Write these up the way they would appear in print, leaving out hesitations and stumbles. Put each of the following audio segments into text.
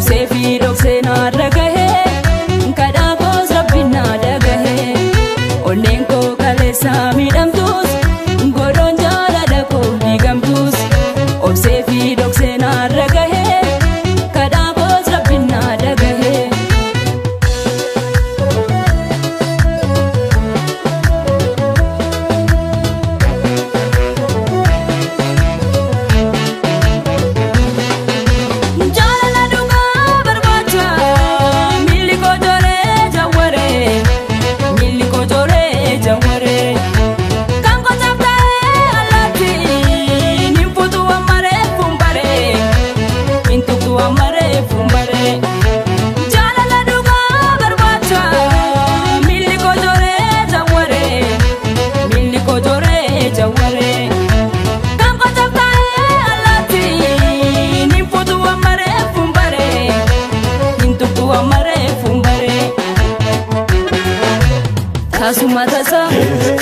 obsee fi dhoksee naarra gahee kadhaa koos rabbiin na dhagahee onneen koo kaleessaa miidhamtus godhoon jaalala koo diigamtus obsee fi dhoksee naarra gahee kadhaa koos rabbiin na dhagahee.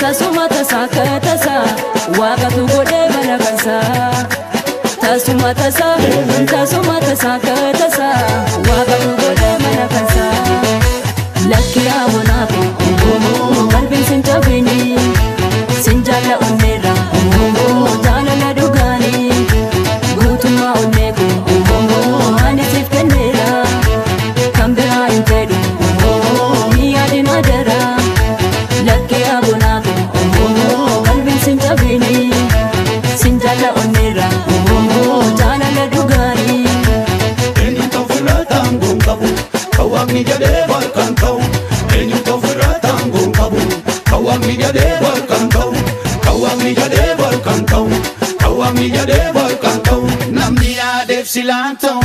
Tasuma tasa katasa waaqatu godhee mana kansaa. Tasuma tasa katasa waaqatu godhee mana kansaa. Lakki amonaatu qalbiin sin cabini sin jaalla onneerra jaalala dhugaanii guutummaa onneeku ani siif kenneera kan biraa hin fedhu ni yaadin adara. Lakki amonaatu qalbiin sin cabini sin jaalla onneerra jaalala dhugaanii. Eenyu tofirraa taangoon qabu kawaaqni jedhee balkaan ta'u. Eenyu tofirraa taangoon qabu kawaaqni jedhee balkaan ta'u. Kawaaqni jedhee balkaan ta'u. Kawaaqni jedhee balkaan ta'u. Namni yaadeef silaan ta'u.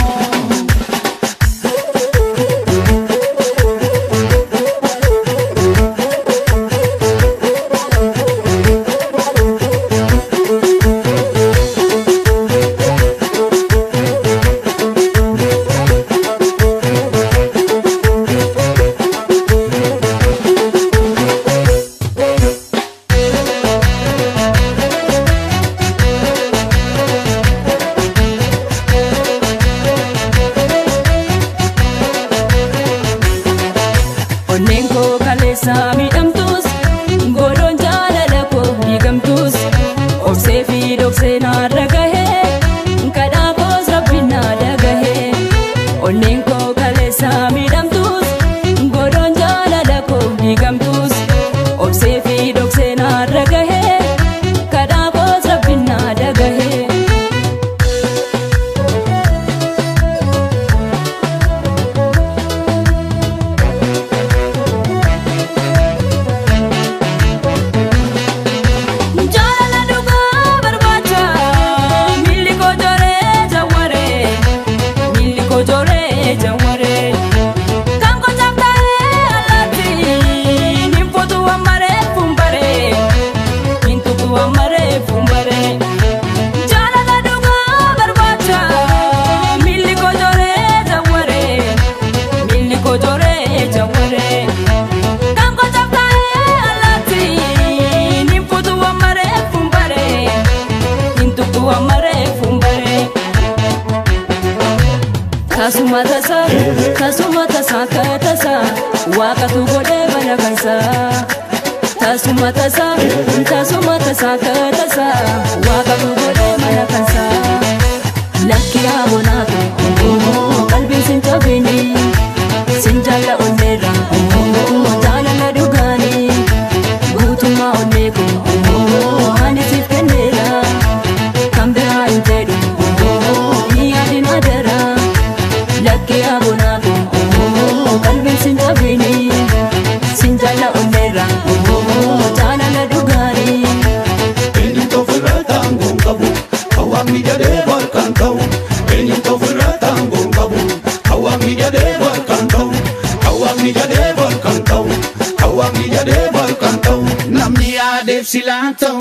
Onneen koo kaleessaa miidhamtus godhoon jaalala koo diigamtus obsee fi dhoksee naarra gahee kadhaa koos rabbiin na dhagahee. Onneen koo kaleessaa miidhamtus godhoon jaalala koo diigamtus obsee fi dhoksee naarra gahee kadhaa koos rabbiin na dhagahee. Tasuma tasa katasa waaqatu godhee mana kansaa. Tasuma tasa katasa waaqatu godhee mana kansaa. Lakki amonaatu qalbiin sin cabini sin jaalla onneerra jaalala dhugaanii guutummaa onneeku ani siif kenneera kan biraa hin fedhu ni yaadin adara. Lakki amonaatu qalbiin sin cabini sin jaalla onneerra jaalala dhugaanii. Eenyu tofirraa taangoon qabu kawaaqni jedhee balkaan ta'u. Eenyu tofirraa taangoon qabu kawaaqni jedhee balkaan ta'u. Kawaaqni jedhee balkaan ta'u. Kawaaqni jedhee balkaan ta'u. Namni yaadeef silaan ta'u.